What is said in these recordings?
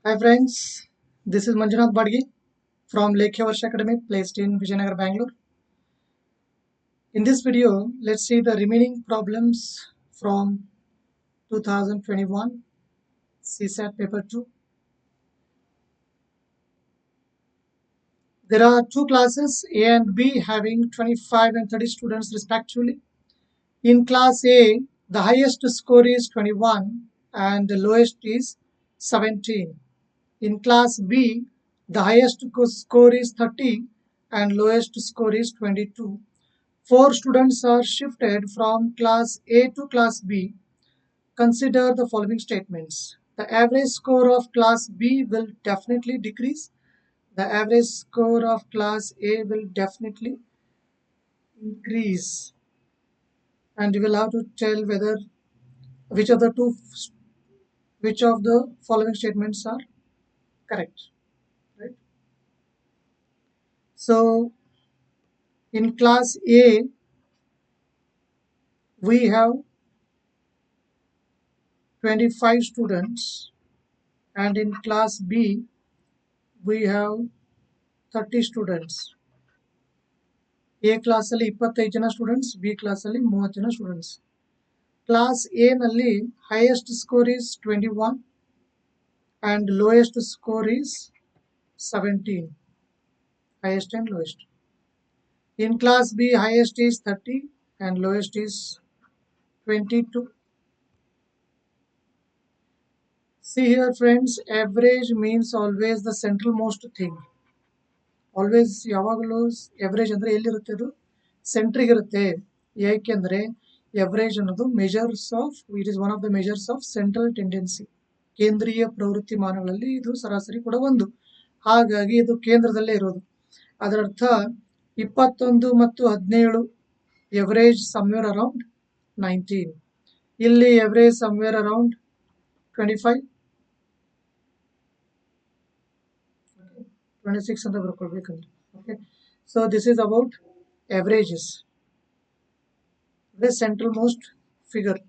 Hi friends, this is Manjunath Badgi from Lekhya Varsha Academy placed in Vijayanagar, Bangalore. In this video, let's see the remaining problems from 2021 CSAT paper 2. There are two classes A and B having 25 and 30 students respectively. In class A, the highest score is 21 and the lowest is 17. In class B, the highest score is 30 and lowest score is 22. Four students are shifted from class A to class B. Consider the following statements. The average score of class B will definitely decrease. The average score of class A will definitely increase. And you will have to tell whether which of the following statements are correct. Right? So in class A, we have 25 students, and in class B, we have 30 students. A class ಅಲ್ಲಿ 25 ಜನ students, B class ಅಲ್ಲಿ 30 ಜನ students. Class A ನಲ್ಲಿ highest score is 21 and lowest score is 17. Highest and lowest. In class B, highest is 30 and lowest is 22. See here friends, average means always the central most thing. Always ಯಾವಾಗಲೂ average ಅಂದರೆ ಎಲ್ಲಿರುತ್ತೆ, ಅದು ಸೆಂಟ್ರಿಗೆ ಇರುತ್ತೆ. ಏಕೆಂದರೆ average ಅನ್ನೋದು it is one of the measures of central tendency. ಕೇಂದ್ರೀಯ ಪ್ರವೃತ್ತಿ ಮಾನಗಳಲ್ಲಿ ಇದು ಸರಾಸರಿ ಕೂಡ ಒಂದು. ಹಾಗಾಗಿ ಇದು ಕೇಂದ್ರದಲ್ಲೇ ಇರೋದು. ಅದರರ್ಥ 21 ಮತ್ತು 17 ಎವರೇಜ್ ಸಮ್ವೇರ್ ಅರೌಂಡ್ 19. ಇಲ್ಲಿ ಎವರೇಜ್ ಸಮ್ವೇರ್ ಅರೌಂಡ್ 25, 26 ಅಂತ ಬರ್ಕೊಳ್ಬೇಕಂದ್ರೆ. Okay, so this is about averages, the central most figure.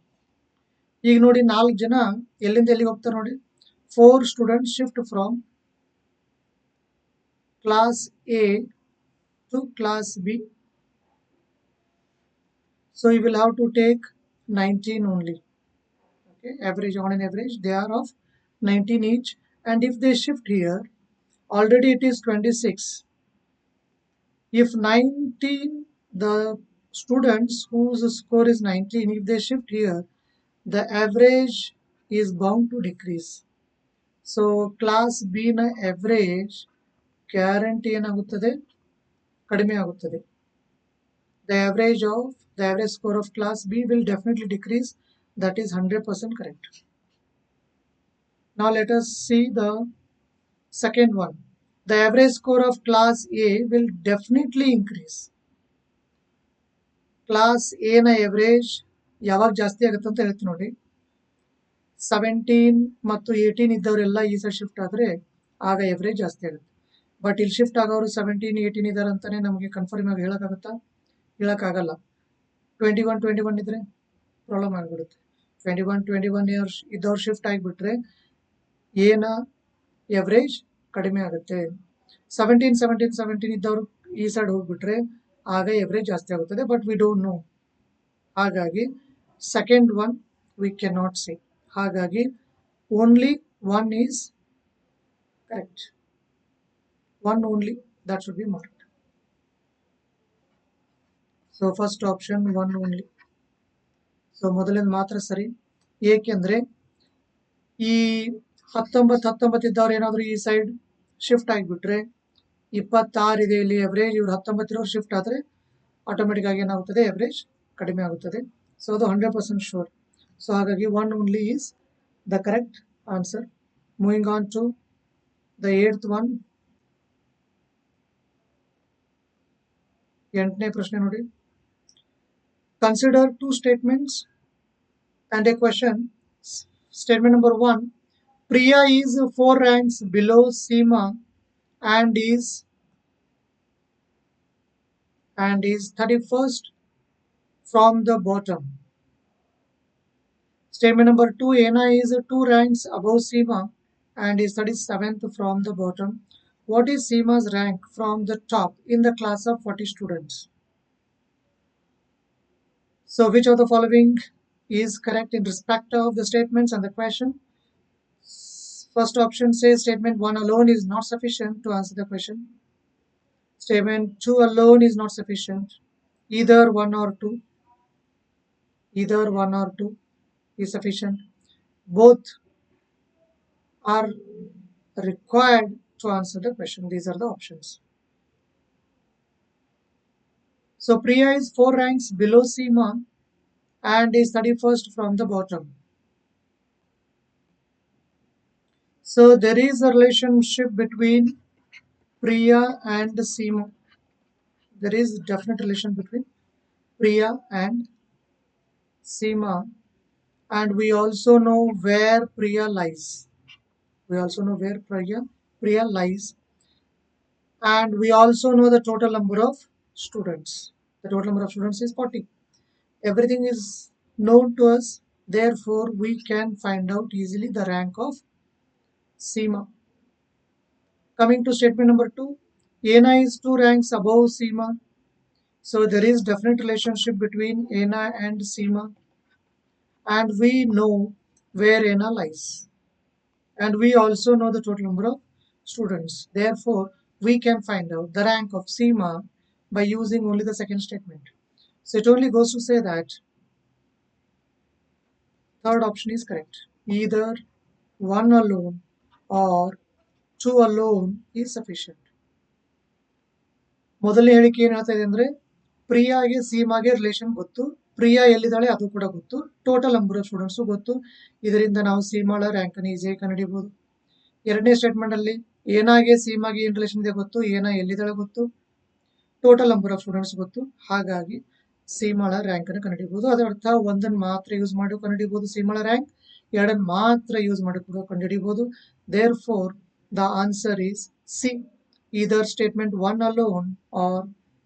ಈಗ ನೋಡಿ 4 ಜನ ಎಲ್ಲಿಂದ ಎಲ್ಲಿಗೆ ಹೋಗ್ತಾರೆ ನೋಡಿ. 4 students shift from class A to class B. So you will have to take 19 only. Okay, average, on an average they are of 19 each, and if they shift here, already it is 26. If 19, the students whose score is 19, if they shift here, the average is bound to decrease. So class B na average guarantee ಏನಾಗುತ್ತದೆ, ಕಡಿಮೆ ಆಗುತ್ತದೆ. The average score of class B will definitely decrease. That is 100% correct. Now let us see the second one. The average score of class A will definitely increase. Class A ನ average ಯಾವಾಗ ಜಾಸ್ತಿ ಆಗುತ್ತೆ ಅಂತ ಹೇಳ್ತೀನಿ ನೋಡಿ. 17 ಮತ್ತು 18 ಇದ್ದವರೆಲ್ಲ ಈ side shift ಆದರೆ ಆಗ ಎವರೇಜ್ ಜಾಸ್ತಿ ಆಗುತ್ತೆ. ಬಟ್ ಇಲ್ಲಿ ಶಿಫ್ಟ್ ಆಗೋರು 17, 18 ಇದ್ದಾರೆ ಅಂತಾನೆ ನಮಗೆ ಕನ್ಫರ್ಮ್ ಆಗಿ ಹೇಳೋಕ್ಕಾಗುತ್ತಾ? ಹೇಳೋಕ್ಕಾಗಲ್ಲ. 21 ಇದ್ರೆ ಪ್ರಾಬ್ಲಮ್ ಆಗಿಬಿಡುತ್ತೆ. 21 ಇಯರ್ಸ್ ಇದ್ದವ್ರು ಶಿಫ್ಟ್ ಆಗಿಬಿಟ್ರೆ ಏನ ಎವರೇಜ್ ಕಡಿಮೆ ಆಗುತ್ತೆ. 17 ಇದ್ದವರು ಈ ಸೈಡ್ ಹೋಗ್ಬಿಟ್ರೆ ಆಗ ಎವರೇಜ್ ಜಾಸ್ತಿ ಆಗುತ್ತದೆ. But we don't know. ಹಾಗಾಗಿ second one we can not say. ಹಾಗಾಗಿ only one is correct. One only that should be marked. So first option one only. So ಮೊದಲಿಂದ ಮಾತ್ರ ಸರಿ. ಏಕೆಂದ್ರೆ ಈ 19 ಇದ್ದವ್ರು ಏನಾದ್ರು ಈ ಸೈಡ್ ಶಿಫ್ಟ್ ಆಗಿಬಿಟ್ರೆ 26 ಇದೆ ಇಲ್ಲಿ ಎವರೇಜ್, ಇವ್ರು 19 ಇರೋರು ಶಿಫ್ಟ್ ಆದರೆ ಆಟೋಮೆಟಿಕ್ ಆಗಿ ಏನಾಗುತ್ತದೆ, ಎವರೇಜ್ ಕಡಿಮೆ ಆಗುತ್ತದೆ. ಸೊ ಅದು 100% ಶೋರ್. ಸೊ ಹಾಗಾಗಿ one only is the correct answer. Moving on to the 8th one. 8ನೇ ಪ್ರಶ್ನೆ ನೋಡಿ. Consider 2 statements and a question. Statement number 1. Priya is 4 ranks below Seema and is 31st from the bottom. Statement number 2. Anna is 2 ranks above Seema and is 37th from the bottom. What is Seema's rank from the top in the class of 40 students? So which of the following is correct in respect of the statements and the question? First option says statement 1 alone is not sufficient to answer the question. Statement 2 alone is not sufficient. Either one or two is sufficient. Both are required to answer the question. These are the options. So Priya is 4 ranks below Seema and is 31st from the bottom. So there is a relationship between Priya and Seema. There is a definite relation between Priya and Seema, and we also know where Priya lies. Priya lies, and we also know the total number of students. The total number of students is 40. Everything is known to us, therefore we can find out easily the rank of Seema. Coming to statement number 2, Ena is 2 ranks above Seema. So there is definite relationship between Ena and Seema, and we know where Ena lies. And we also know the total number of students. Therefore, we can find out the rank of Seema by using only the second statement. So it only goes to say that third option is correct. Either one alone or two alone is sufficient. ಮೊದಲನೇ ಹೇಳಿಕೆ ಏನು ಹೇಳ್ತಾ ಇದೆ ಅಂದ್ರೆ ಪ್ರಿಯಾಗೆ ಸೀಮಾಗೆ relation ಗೊತ್ತು, ಪ್ರಿಯಾ ಎಲ್ಲಿದ್ದಾಳೆ ಅದು ಕೂಡ ಗೊತ್ತು, ಟೋಟಲ್ ನಂಬರ್ ಆಫ್ ಸ್ಟೂಡೆಂಟ್ಸ್ ಗೊತ್ತು. ಇದರಿಂದ ನಾವು ಸೀಮಾಳ ರ್ಯಾಂಕ್ ಅನ್ನು ಈಸಿಯಾಗಿ ಕಂಡುಹಿಡಿಯಬಹುದು. ಎರಡನೇ ಸ್ಟೇಟ್ಮೆಂಟ್ ಅಲ್ಲಿ ಏನಾಗೆ ಸೀಮಾಗೆ ಏನ್ ರಿಲೇಷನ್ ಇದೆ ಗೊತ್ತು, ಏನ ಎಲ್ಲಿದ್ದಾಳೆ ಗೊತ್ತು, ಟೋಟಲ್ ನಂಬರ್ ಆಫ್ ಸ್ಟೂಡೆಂಟ್ಸ್ ಗೊತ್ತು. ಹಾಗಾಗಿ ಸೀಮಾಳ ರ್ಯಾಂಕ್ ಅನ್ನು ಕಂಡುಹಿಡಿಯಬಹುದು. ಅದರ ಅರ್ಥ ಒಂದನ್ನು ಮಾತ್ರ ಯೂಸ್ ಮಾಡಿ ಕಂಡುಹಿಡಿಯಬಹುದು ಸೀಮಾಳ ರ್ಯಾಂಕ್, ಎರಡನ್ನು ಮಾತ್ರ ಯೂಸ್ ಮಾಡಿ ಕೂಡ ಕಂಡುಹಿಡಿಯಬಹುದು. Therefore the answer is C. Either statement 1 alone or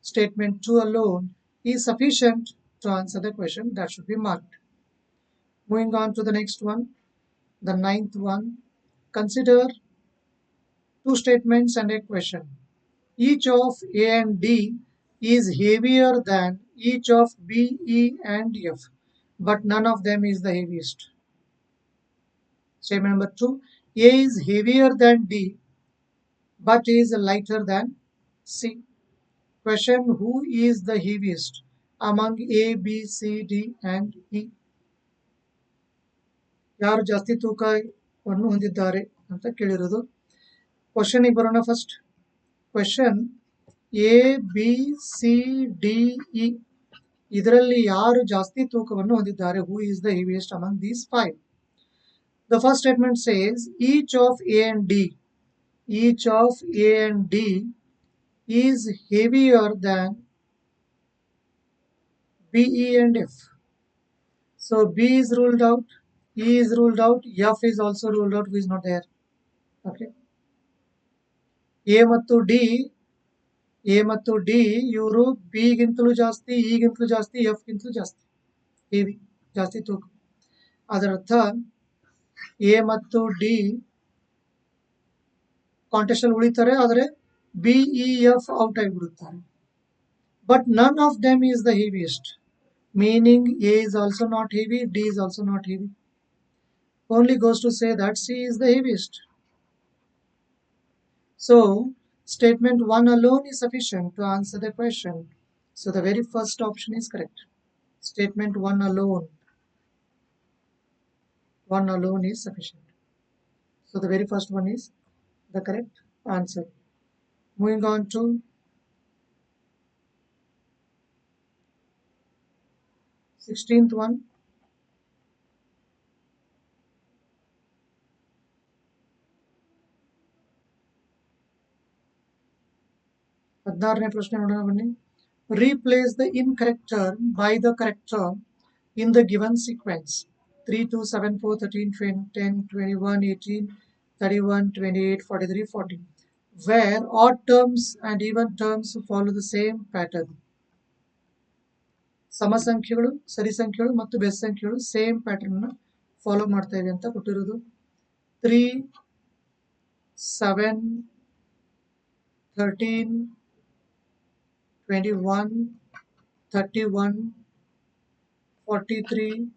statement 2 alone is sufficient to answer the question. That should be marked. Moving on to the next one, the ninth one. Consider two statements and a question. Each of A and D is heavier than each of B, E and F, but none of them is the heaviest. Statement number 2, A is heavier than D but is lighter than C. Question, who is the heaviest among A, B, C, D and E? ಯಾರು ಜಾಸ್ತಿ ತೂಕವನ್ನು ಹೊಂದಿದ್ದಾರೆ ಅಂತ ಕೇಳಿರೋದು. Question ಬರೋಣ. First question A B C D E ಇದರಲ್ಲಿ ಯಾರು ಜಾಸ್ತಿ ತೂಕವನ್ನು ಹೊಂದಿದ್ದಾರೆ? Who is the heaviest among these 5? The first statement says each of A and D is heavier than B, E and F. So B is ruled out, E is ruled out, F is also ruled out, who is not there. Okay. A ಮತ್ತು D ಇವರು B ಗಿಂತಲೂ ಜಾಸ್ತಿ, E ಗಿಂತಲೂ ಜಾಸ್ತಿ, F ಗಿಂತಲೂ ಜಾಸ್ತಿ heavy, ಜಾಸ್ತಿ ತೂಕ. ಅದರರ್ಥ ಎ ಮತ್ತು ಡಿ ಕಾಂಟೆಸ್ಟ್ ಅಲ್ಲಿ ಉಳಿತಾರೆ, ಆದರೆ ಬಿ, ಇ, ಎಫ್ ಔಟ್ ಆಗಿಬಿಡುತ್ತಾರೆ. But none of them is the heaviest, meaning A is also not heavy, D is also not heavy. Only goes to say that C is the heaviest. So statement 1 alone is sufficient to answer the question. So the very first option is correct. Statement 1 alone is sufficient. So the very first one is the correct answer. Moving on to sixteenth one. ಹದಿನಾರನೇ ಪ್ರಶ್ನೆ ನೋಡೋಣ ಬನ್ನಿ. Replace the incorrect term by the correct term in the given sequence. 3, 2, 7, 4, 13, 10, 21, 18, 31, 28, 43, 40. Where odd terms and even terms follow the same pattern. ಸಮ ಸಂಖ್ಯೆಗಳು, ಸರಿ ಸಂಖ್ಯೆಗಳು ಮತ್ತು ಬೆಸ್ ಸಂಖ್ಯೆಗಳು ಸೇಮ್ ಪ್ಯಾಟರ್ನ್ ಫಾಲೋ ಮಾಡ್ತಾ ಇದೆ ಅಂತ ಕೊಟ್ಟಿರೋದು. 3, 7, 13, 21, 31, 43.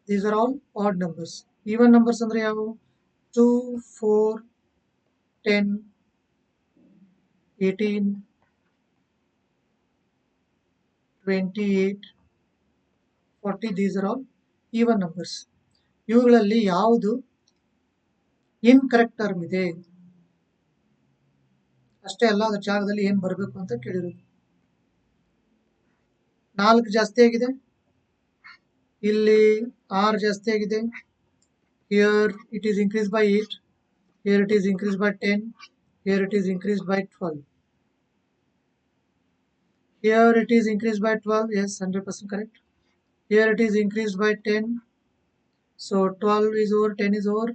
These are all odd numbers. Even numbers andre yavu? 2, 4, 10, 18, 28, 40. These are all even numbers. ಇವುಗಳಲ್ಲಿ ಯಾವುದು ಇನ್ಕರೆಕ್ಟ್ ಟರ್ಮ್ ಇದೆ ಅಷ್ಟೇ ಅಲ್ಲ, ಅದರ ಜಾಗದಲ್ಲಿ ಏನು ಬರಬೇಕು ಅಂತ ಕೇಳಿರೋದು. 4 ಜಾಸ್ತಿ ಆಗಿದೆ, ಇಲ್ಲಿ 6 ಜಾಸ್ತಿ ಆಗಿದೆ. Here it is increased by 8, here it is increased by 10, here it is increased by 12. Here it is increased by 12, yes, 100% correct. Here it is increased by 10, so 12 is over, 10 is over.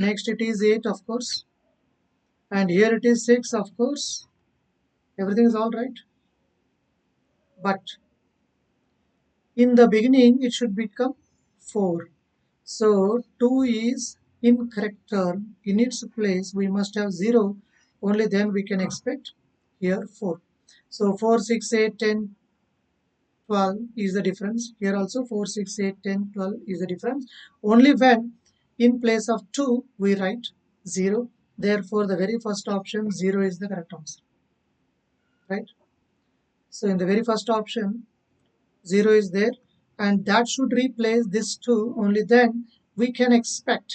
Next it is 8, of course, and here it is 6, of course. Everything is all right, but in the beginning it should become 4. So 2 is incorrect term. In its place we must have 0. Only then we can expect here 4. So 4, 6, 8, 10, 12 is the difference. Here also 4, 6, 8, 10, 12 is the difference. Only when in place of 2 we write 0. Therefore the very first option 0 is the correct answer. Right? So in the very first option 0 is there, and that should replace this 2. Only then we can expect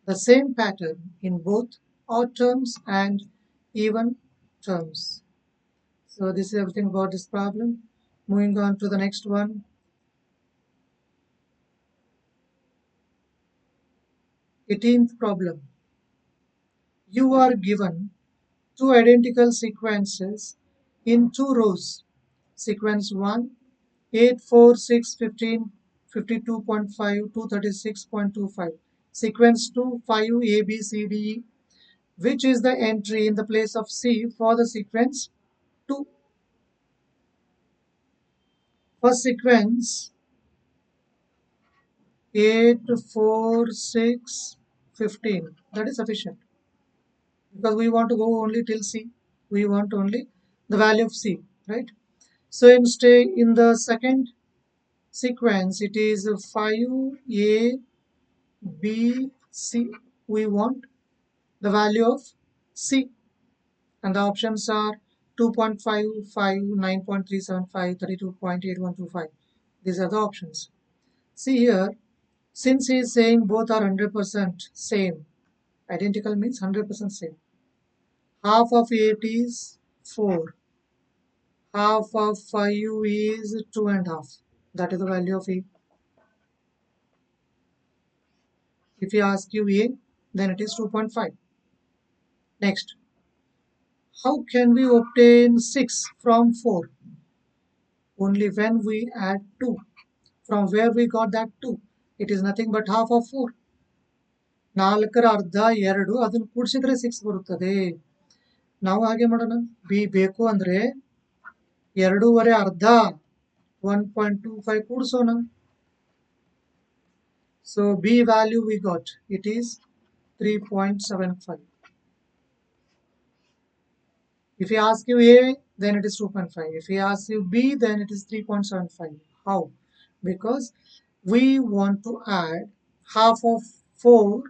the same pattern in both odd terms and even terms. So this is everything about this problem. Moving on to the next one. 18th problem. You are given 2 identical sequences in 2 rows. Sequence 1, 8, 4, 6, 15, 52.5, 236.25. Sequence 2, 5, A, B, C, D, E. Which is the entry in the place of C for the sequence 2? First sequence 8, 4, 6, 15. That is sufficient because we want to go only till C. We want only the value of C, right? So instead in the second sequence it is 5, A, B, C. We want the value of C, and the options are 2.55, 9.375, 32.8125. These are the options. See here, since he is saying both are 100% same, identical means 100% same. Half of 8 is 4. Half of 5 is 2.5. That is the value of A. If he asks you A, then it is 2.5. Next, how can we obtain 6 from 4? Only when we add 2. From where we got that 2? It is nothing but half of 4. 4ರ ಅರ್ಧ 2, ಅದನ್ನು ಕೂಡಿಸಿದ್ರೆ 6 ಬರುತ್ತದೆ. ನಾವು ಹಾಗೆ ಮಾಡೋಣ. B ಬೇಕು ಅಂದ್ರೆ 2.5 ಅರ್ಧ 1.25 ಕೂಡಿಸೋಣ. So B value we got, it is 3.75. If he asks you A, then it is 2.5. If he asks you B, then it is 3.75. How? Because we want to add half of 4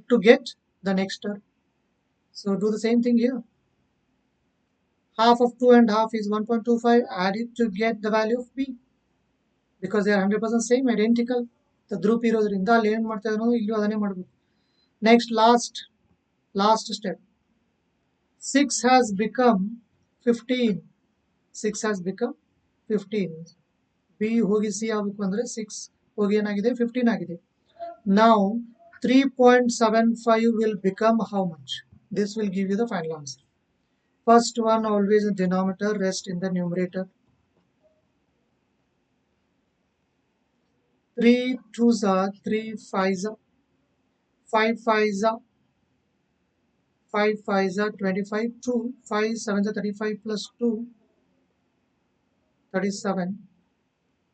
to get the next term. So do the same thing here. Half of 2.5 is 1.25. Add it to get the value of B. Because they are 100% same, identical. The group ಇರೋದ್ರಿಂದ ಅಲ್ಲಿ ಏನು ಮಾಡ್ತಾ ಇದ್ರು ಇಲ್ಲೂ ಅದನ್ನೇ ಮಾಡಬೇಕು. Next, last step. 6 has become 15. 6 has become 15. B ಹೋಗಿ C ಆಗಬೇಕು ಅಂದ್ರೆ 6 ಹೋಗಿ ಏನಾಗಿದೆ 15 ಆಗಿದೆ. Now 3.75 will become how much? This will give you the final answer. First one always in denominator, rest in the numerator. 3 2s are 3 5s are 5 5s are 5 5s are 25, 2 5 7s are 35 plus 2 37,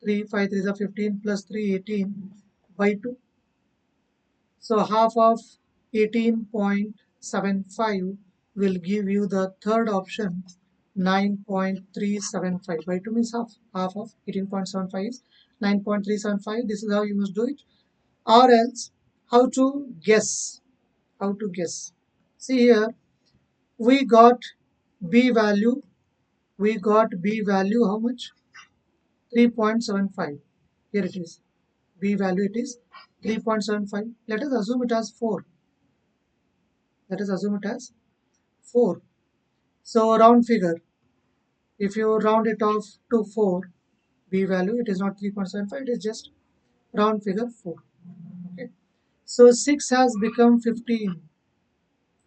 3 5 3s are 15 plus 3 18 by 2. So half of 18.75 will give you the third option, 9.375. By 2 means half. Half of 18.75 is 9.375. This is how you must do it. Or else, how to guess? How to guess? See here, we got B value. We got B value how much? 3.75. Here it is. B value it is 3.75. Let us assume it as 4. Let us assume it as 4. So round figure. If you round it off to 4, B value, it is not 3.75, it is just round figure 4. Okay. So 6 has become 15.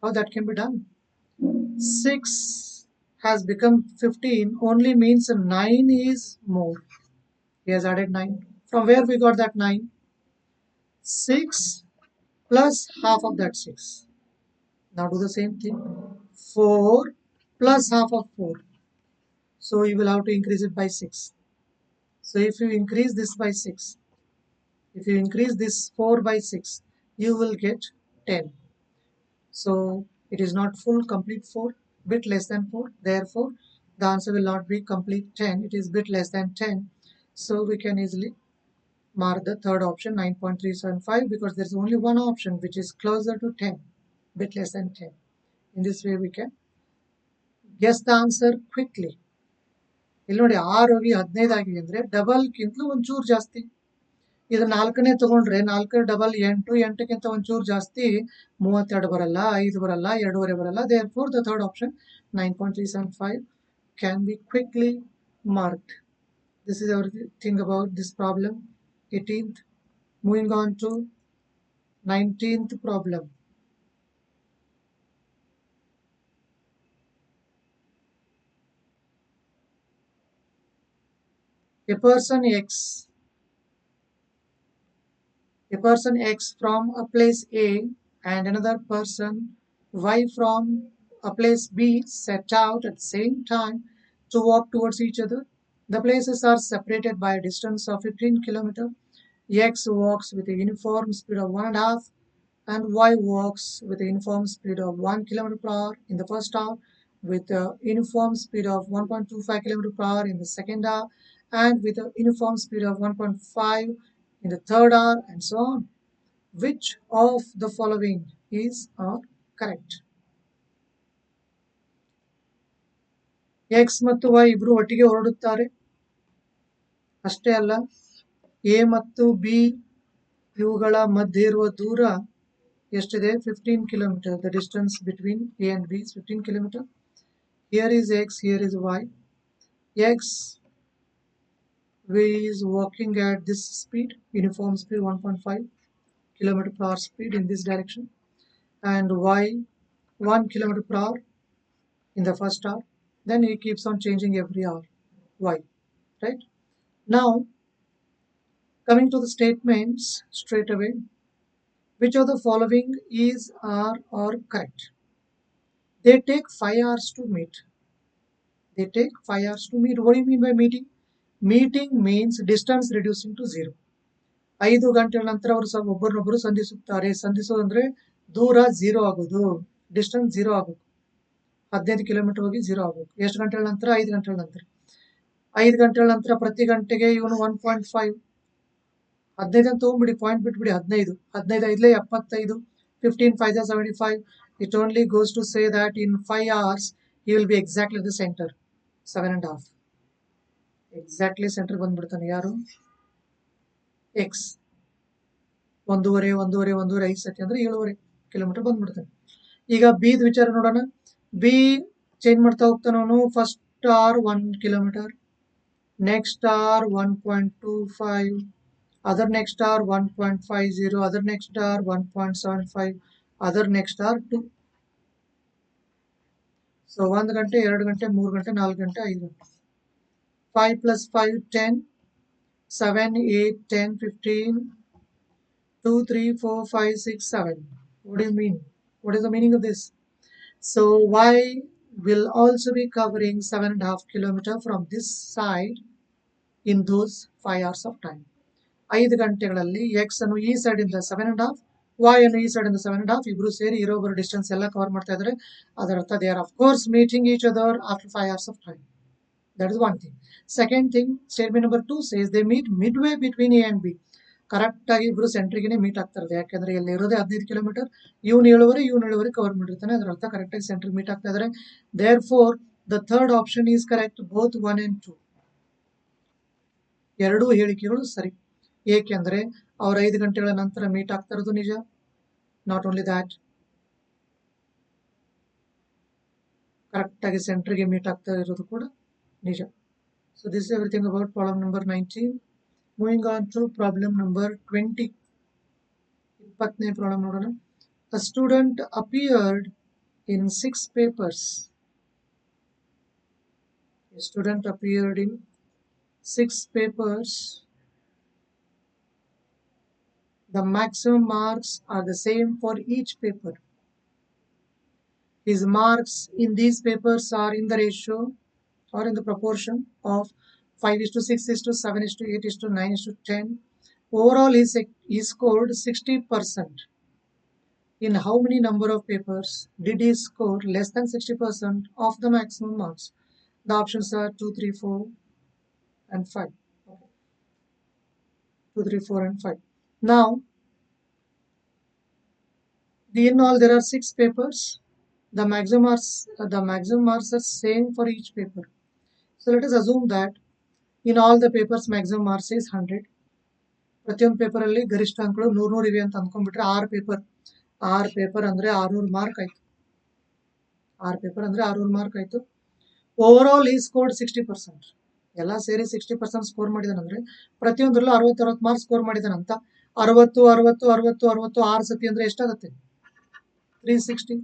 How that can be done? 6 has become 15 only means 9 is more. He has added 9. From where we got that 9? 6 plus half of that 6. Now do the same thing. 4 plus half of 4. So you will have to increase it by 6. So if you increase this by 6, if you increase this 4 by 6, you will get 10. So it is not full complete 4, bit less than 4. Therefore, the answer will not be complete 10. It is bit less than 10. So we can easily mark the third option 9.375 because there is only one option which is closer to 10, bit less than 10. In this way we can guess the answer quickly. ಇಲ್ಲಿ ನೋಡಿ 6 ಹೋಗಿ 15 ಆಗಿದೆ ಅಂದರೆ ಡಬಲ್ಗಿಂತಲೂ ಒಂಚೂರು ಜಾಸ್ತಿ. ಇದು 4ನೇ ತಗೊಂಡ್ರೆ 4 ಡಬಲ್ 8, 8ಕ್ಕಿಂತ ಒಂಚೂರು ಜಾಸ್ತಿ 32 ಬರಲ್ಲ, 5 ಬರಲ್ಲ, 2.5 ಬರಲ್ಲ. Therefore, the third option 9.375 can be quickly marked. This is everything about this problem. 18th. Moving on to 19th problem. A person X from a place A and another person Y from a place B set out at the same time to walk towards each other. The places are separated by a distance of 15 km. X walks with a uniform speed of 1.5 and Y walks with a uniform speed of 1 km per hour in the first hour, with a uniform speed of 1.25 km per hour in the second hour, and with a uniform speed of 1.5 in the third hour, and so on. Which of the following is correct? X ಮತ್ತು Y ಇಬ್ರು ಒಟ್ಟಿಗೆ ಹೊರಡುತ್ತಾರೆ. ಅಷ್ಟೇ ಅಲ್ಲ, A ಮತ್ತು B ಇವುಗಳ ಮಧ್ಯೆ ಇರುವ ದೂರ ಎಷ್ಟಿದೆ? 15 km. The distance between A and B is 15 km. Here is X, here is Y. X is walking at this speed, uniform speed 1.5 km per hour speed in this direction, and Y 1 km per hour in the first hour. Then he keeps on changing every hour. Y, right? Now, coming to the statements straight away, which of the following is or correct? They take 5 hours to meet. They take 5 hours to meet. What do you mean by meeting? Meeting means distance reducing to 0. 5 ಗಂಟೆಗಳ ನಂತರ ಅವರು ಒಬ್ಬರನ್ನೊಬ್ಬರು ಸಂಧಿಸುತ್ತಾರೆ. ಸಂಧಿಸೋದಂದ್ರೆ ದೂರ 0 ಆಗೋದು, distance 0 ಆಗಬೇಕು. 15 kilometre ಹೋಗಿ 0 ಆಗಬೇಕು. ಎಷ್ಟು ಗಂಟೆಗಳ ನಂತರ? 5 ಗಂಟೆಗಳ ನಂತರ. 5 ಗಂಟೆಗಳ ನಂತರ ಪ್ರತಿ ಗಂಟೆಗೆ ಇವನು 1.5, 15 ಅಂತ ತಗೊಂಡ್ಬಿಡಿ, ಪಾಯಿಂಟ್ ಬಿಟ್ಬಿಡಿ, 15, 15 5 75, 15 5 75. It only goes to say that in 5 hours he will be exactly at the center, 7.5. Exactly center ಬಂದ್ಬಿಡ್ತಾನೆ. ಯಾರು? ಎಕ್ಸ್. 1.5 ಸತಿ ಅಂದ್ರೆ 7.5 ಕಿಲೋಮೀಟರ್ ಬಂದ್ಬಿಡ್ತಾನೆ. ಈಗ ಬಿ ವಿಚಾರ ನೋಡೋಣ. ಬಿ ಚೇಂಜ್ ಮಾಡ್ತಾ ಹೋಗ್ತಾನೆ ಅವನು. First hour 1 kilometre, next hour 1.25, other next hour 1.50, other next hour 1.75, other next hour 2. So 1 ಗಂಟೆ, 2 ಗಂಟೆ, 3 ಗಂಟೆ, 4 ಗಂಟೆ, 5 ಗಂಟೆ. 5 plus 5 10, 7 8 10 15, 2 3 4 5 6 7. What do you mean? What is the meaning of this? So Y will also be covering 7.5 km from this side in those 5 hours of time. 5 ಗಂಟೆಗಳಲ್ಲಿ X ಅನ್ನು ಈ side ಇಂದ 7.5, y and ಈ ಸೈಡ್ ಇಂದ 7.5 ಇಬ್ರು ಸೇರಿ ಇರೋ ಬರೋ ಡಿಸ್ಟೆನ್ಸ್ ಎಲ್ಲ ಕವರ್ ಮಾಡ್ತಾ ಇದ್ದಾರೆ. ಅದರ ಅರ್ಥ they are of course meeting each other after 5 hours of time. That is one thing. Second thing, statement number 2 says they meet midway between A and B. Correct ಆಗಿ ಇಬ್ರು ಸೆಂಟ್ರಿಗೆ ಮೀಟ್ ಆಗ್ತಾ ಇದ್ದಾರೆ. ಯಾಕೆಂದ್ರೆ ಇಲ್ಲಿ ಇರೋದೇ 15 ಕಿಲೋಮೀಟರ್, ಇವನು 7 ಕವರ್ ಮಾಡಿರ್ತಾನೆ. ಅದರ ಅರ್ಥ ಕರೆಕ್ಟ್ ಆಗಿ ಸೆಂಟ್ರಿಗೆ ಮೀಟ್ ಆಗ್ತಾ ಇದ್ದಾರೆ. Therefore the third option is correct, both 1 and 2. ಎರಡೂ ಹೇಳಿಕೆಗಳು ಸರಿ. ಏಕೆಂದ್ರೆ ಅವ್ರ 5 ಗಂಟೆಗಳ ನಂತರ ಮೀಟ್ ಆಗ್ತಾ ಇರೋದು ನಿಜ. ನಾಟ್ ಓನ್ಲಿ ದ್ಯಾಟ್, ಕರೆಕ್ಟ್ ಆಗಿ ಸೆಂಟ್ರಿಗೆ ಮೀಟ್ ಆಗ್ತಾ ಇರೋದು ಕೂಡ ನಿಜ. So this is everything about problem number 19. Moving on to problem number 20. 20ನೇ problem ನೋಡೋಣ. A student appeared in 6 papers. A student appeared in 6 papers. The maximum marks are the same for each paper. His marks in these papers are in the ratio or in the proportion of 5:6:7:8:9:10. Overall, he scored 60%. In how many number of papers did he score less than 60% of the maximum marks? The options are 2, 3, 4 and 5. 2, 3, 4 and 5. Now, in all there are 6 papers. The maximum marks are same for each paper. So let us assume that in all the papers maximum marks is 100. ಪ್ರತಿಯೊಂದು paper ಅಲ್ಲಿ ಗರಿಷ್ಠ ಅಂಕಗಳು 100 ಇವೆ ಅಂತ ಅನ್ಕೊಂಡ್ಬಿಟ್ರೆ 6 paper ಅಂದ್ರೆ 600 mark ಆಯ್ತು. 6 paper ಅಂದ್ರೆ 600 mark ಆಯ್ತು. ಓವರ್ ಆಲ್ ಈ ಸ್ಕೋರ್ಡ್ 60%. ಎಲ್ಲ ಸೇರಿ 60% ಸ್ಕೋರ್ ಮಾಡಿದಾನಂದ್ರೆ ಪ್ರತಿಯೊಂದರಲ್ಲೂ 60 ಮಾರ್ಕ್ಸ್ ಸ್ಕೋರ್ ಮಾಡಿದಾನಂತ. 60 60 60 60 6 ಸತಿ ಅಂದ್ರೆ ಎಷ್ಟಾಗುತ್ತೆ? 360.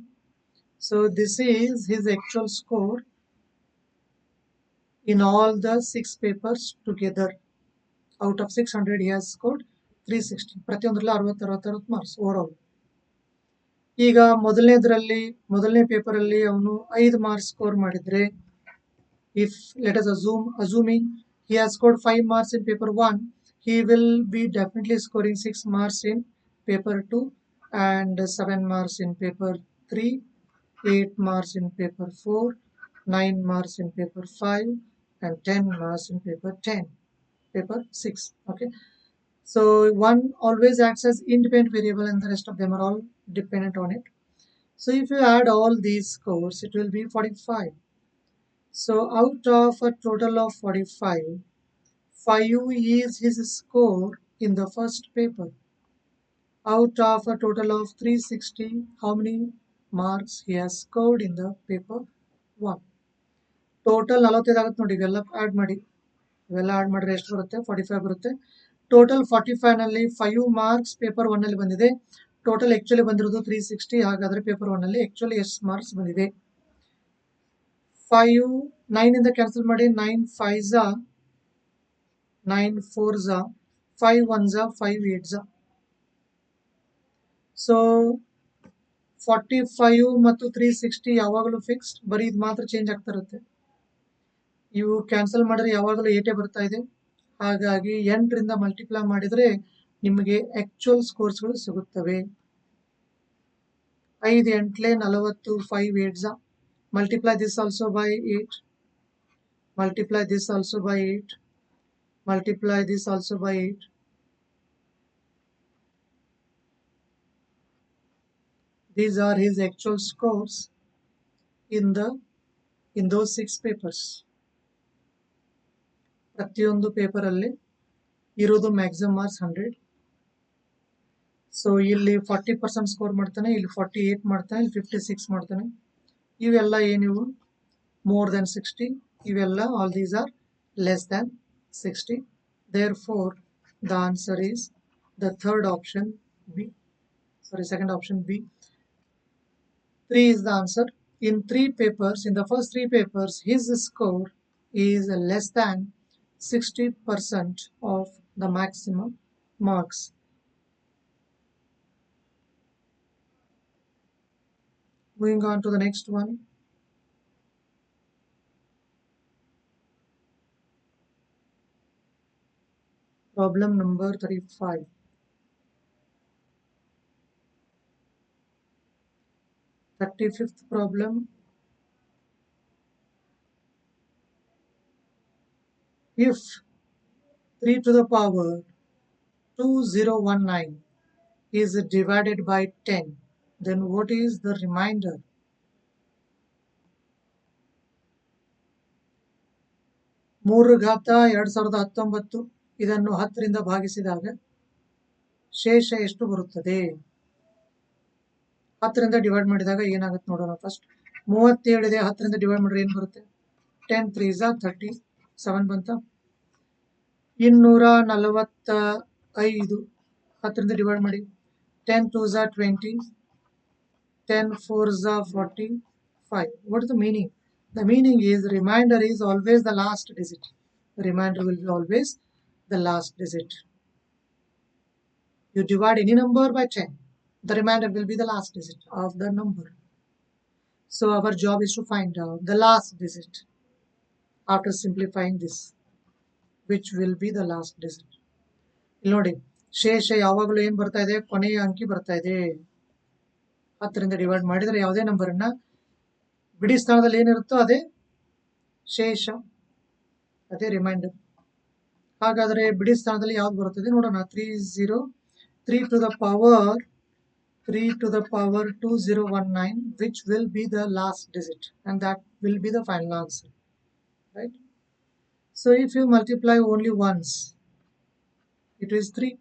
So this is his actual score in all the 6 papers together. Out of 600 he has scored 360. ಪ್ರತಿಯೊಂದರಲ್ಲೂ 60 60 ಮಾರ್ಕ್ಸ್ ಓವರ್ ಆಲ್. ಈಗ ಮೊದಲನೇ ಪೇಪರ್ ಅಲ್ಲಿ ಅವನು 5 ಮಾರ್ಕ್ಸ್ ಸ್ಕೋರ್ ಮಾಡಿದ್ರೆ, if let us assuming he has scored 5 marks in paper 1, he will be definitely scoring 6 marks in paper 2 and 7 marks in paper 3, 8 marks in paper 4, 9 marks in paper 5 and 10 marks in paper 6. Okay, so one always acts as independent variable and the rest of them are all dependent on it. So if you add all these scores, it will be 45. So out of a total of 45, 5 is his score in the first paper. Out of a total of 360, how many marks he has scored in the paper 1? Total 45 ಆಗುತ್ತೆ ನೋಡಿ. ಇವೆಲ್ಲ add ಮಾಡಿದ್ರೆ ಎಷ್ಟು ಬರುತ್ತೆ? 45 ಬರುತ್ತೆ. Total 45 ನಲ್ಲಿ 5 marks paper 1 ಅಲ್ಲಿ ಬಂದಿದೆ. ಟೋಟಲ್ ಆಕ್ಚುಲಿ ಬಂದಿರೋದು 360. ಹಾಗಾದ್ರೆ ಪೇಪರ್ 1 ಅಲ್ಲಿ ಆಕ್ಚುಲಿ ಎಷ್ಟು ಮಾರ್ಕ್ಸ್ ಬಂದಿದೆ? 5 9 ಇಂದ ಕ್ಯಾನ್ಸಲ್ ಮಾಡಿ. 9 5s 9 4s 5 1s 5 8s. So 45 ಮತ್ತು 360 ಯಾವಾಗಲೂ ಫಿಕ್ಸ್ಡ್, ಬರೀ ಇದು ಮಾತ್ರ ಚೇಂಜ್ ಆಗ್ತಾ ಇರುತ್ತೆ. ಇವು ಕ್ಯಾನ್ಸಲ್ ಮಾಡಿದ್ರೆ ಯಾವಾಗಲೂ 8 ಬರ್ತಾ ಇದೆ. ಹಾಗಾಗಿ 8ರಿಂದ ಮಲ್ಟಿಪ್ಲೈ ಮಾಡಿದ್ರೆ ನಿಮಗೆ ಆಕ್ಚುಯಲ್ ಸ್ಕೋರ್ಸ್ಗಳು ಸಿಗುತ್ತವೆ. 5 8 40, 5 8s. Multiply this also by 8. Multiply this also by 8. Multiply this also by 8. These are his actual scores in those 6 papers. ಪ್ರತಿಯೊಂದು ಪೇಪರ್ ಅಲ್ಲಿ ಇರೋದು ಮ್ಯಾಕ್ಸಿಮಮ್ ಮಾರ್ಕ್ಸ್ 100. ಸೊ ಇಲ್ಲಿ 40% ಸ್ಕೋರ್ ಮಾಡ್ತಾನೆ, ಇಲ್ಲಿ 48 ಮಾಡ್ತಾನೆ, ಇಲ್ಲಿ 56 ಮಾಡ್ತಾನೆ. ಇವೆಲ್ಲ ಏನಿವು more than 60. ಇವೆಲ್ಲ all these are less than 60. Therefore the answer is the second option B. 3 is the answer. In 3 papers, in the first 3 papers, his score is less than 60% of the maximum marks. Moving on to the next one. Problem number 35. 35th problem. If 3 to the power 2019 is divided by 10, then what is the remainder? ಮೂರು ಘಾತ 2019 ಇದನ್ನು 10ರಿಂದ ಭಾಗಿಸಿದಾಗ ಶೇಷ ಎಷ್ಟು ಬರುತ್ತದೆ? 10ರಿಂದ divide ಮಾಡಿದಾಗ ಏನಾಗುತ್ತೆ ನೋಡೋಣ. ಫಸ್ಟ್ 37 ಇದೆ, 10ರಿಂದ ಡಿವೈಡ್ ಮಾಡಿದ್ರೆ ಏನು ಬರುತ್ತೆ? 10 3s 30, 7 ಬಂತ. 245 10ರಿಂದ ಡಿವೈಡ್ ಮಾಡಿ. 10 2s 20, 10 4s 45. What is the meaning? The meaning is remainder is always the last digit. The remainder will be always the last digit. You divide any number by 10, the remainder will be the last digit of the number. So our job is to find out the last digit after simplifying this, which will be the last digit. ಇಲ್ಲಿ ನೋಡಿ, ಶೇಷ ಯಾವಾಗಲೂ ಏನು ಬರ್ತಾ ಇದೆ? ಕೊನೆಯ ಅಂಕಿ ಬರ್ತಾ ಇದೆ. 10ರಿಂದ ಡಿವೈಡ್ ಮಾಡಿದರೆ ಯಾವುದೇ ನಂಬರ್ ಅನ್ನ ಬಿಡಿ ಸ್ಥಾನದಲ್ಲಿ ಏನಿರುತ್ತೋ ಅದೇ ಶೇಷ, ಅದೇ ರಿಮೈಂಡರ್. ಹಾಗಾದರೆ ಬಿಡಿ ಸ್ಥಾನದಲ್ಲಿ ಯಾವ್ದು ಬರುತ್ತದೆ ನೋಡೋಣ. 3 to the power 2019, which will be the last digit, and that will be the final answer, right? So if you multiply only once, it is 3.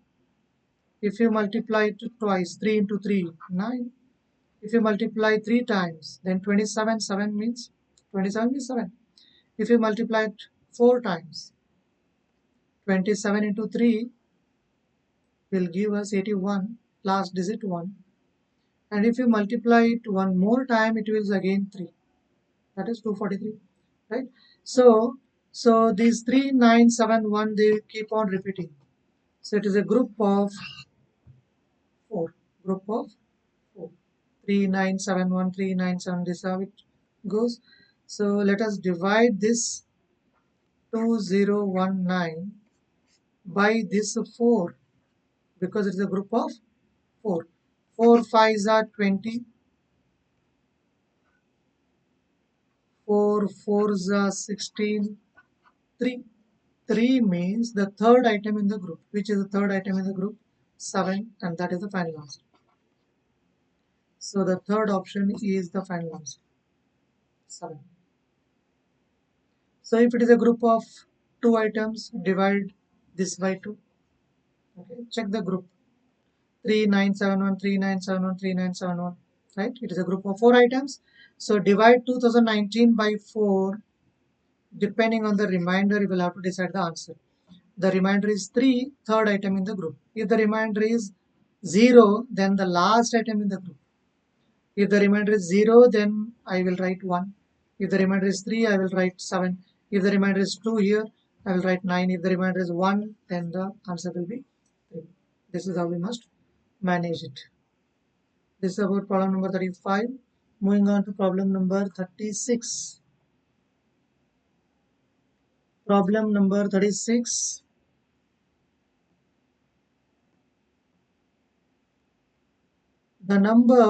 If you multiply it twice, 3 into 3 9. If you multiply 3 times, then 27. 7 means 27 means 7. If you multiply it 4 times, 27 into 3 will give us 81, last digit 1. And if you multiply it one more time, it will again 3. That is 243, right? So these 3 9 7 1, they keep on repeating. So it is a group of 4. 3 9 7 1 3 9 7. This is how it goes. So let us divide this 2019 by this 4, because it is a group of 4. 4 5s are 20. 4 4s are 16. 3 means the third item in the group. Which is the third item in the group? 7, and that is the final answer. So the third option is the final answer, 7. So if it is a group of 2 items, divide this by 2. Okay, check the group. 3971 3971 3971, right? It is a group of 4 items. So divide 2019 by 4. Depending on the remainder, you will have to decide the answer. The remainder is 3, third item in the group. If the remainder is 0, then the last item in the group. If the remainder is 0, then I will write 1. If the remainder is 3, I will write 7. If the remainder is 2 here, I will write 9. If the remainder is 1, then the answer will be 3. This is how we must manage it. This is about problem number 35. Moving on to problem number 36. Problem number 36. The number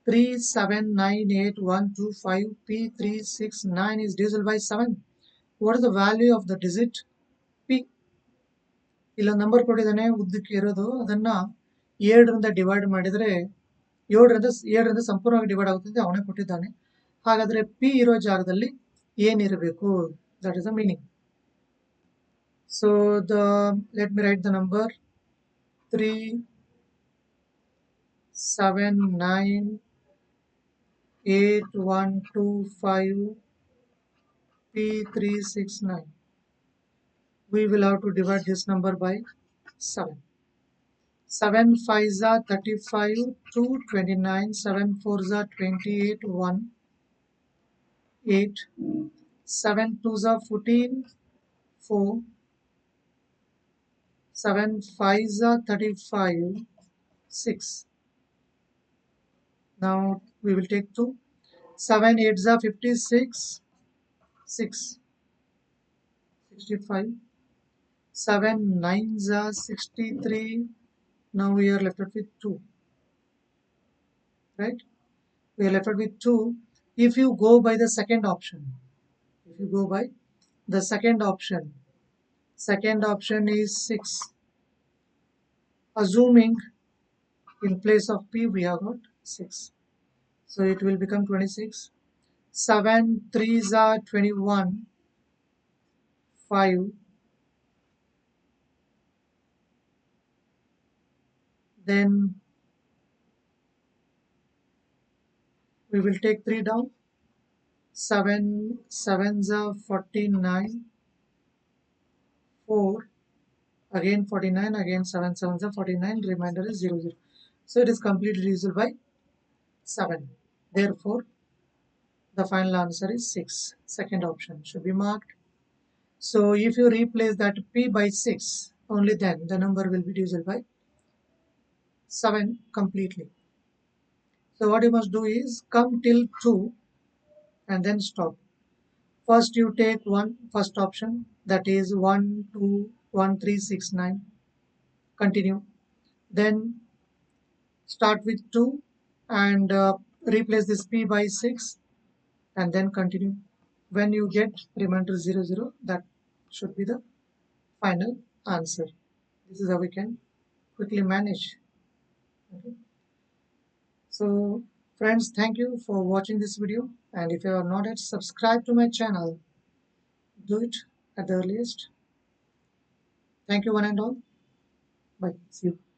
3798125P369 is divisible by 7. What is the value of the digit P? ಇಲ್ಲೊಂದು number ಕೊಟ್ಟಿದ್ದಾನೆ, ಉದ್ದಕ್ಕೆ ಇರೋದು. ಅದನ್ನ 7ರಿಂದ divide ಮಾಡಿದರೆ 7ರಿಂದ ಸಂಪೂರ್ಣವಾಗಿ divide ಆಗುತ್ತದೆ, ಅವನೇ ಕೊಟ್ಟಿದ್ದಾನೆ. ಹಾಗಾದ್ರೆ P ಇರೋ ಜಾಗದಲ್ಲಿ ಏನಿರಬೇಕು? That is the meaning. So let me write the number 3798125P369. We will have to divide this number by 7. 7 5s are 35, 2 29, 7 4s are 28, 1 8, 7 2s are 14, 4, 7 5s are 35, 6. Now we will take 2. 7 8s are 56, 6, 65. 7 9s are 63. Now we are left with 2, right? We are left with 2. If you go by the second option, second option is 6. Assuming in place of p we have got 6. So it will become 26. 7 3s are 21. 5. Then we will take 3 down. 7 7s are 49. 4. Again 49. Again 7 7s are 49. Remainder is 0 0. So it is completely divisible by 7. Therefore, the final answer is 6. Second option should be marked. So if you replace that p by 6, only then the number will be divisible by 7 completely. So what you must do is come till 2 and then stop. First you take first option, that is 1 2 1 3 6 9. Continue. Then start with 2 and replace this p by 6 and then continue. When you get remainder 0 0, that should be the final answer. This is how we can quickly manage. Okay. So friends, thank you for watching this video, and if you are not yet subscribed to my channel, do it at the earliest. Thank you one and all. Bye. See you.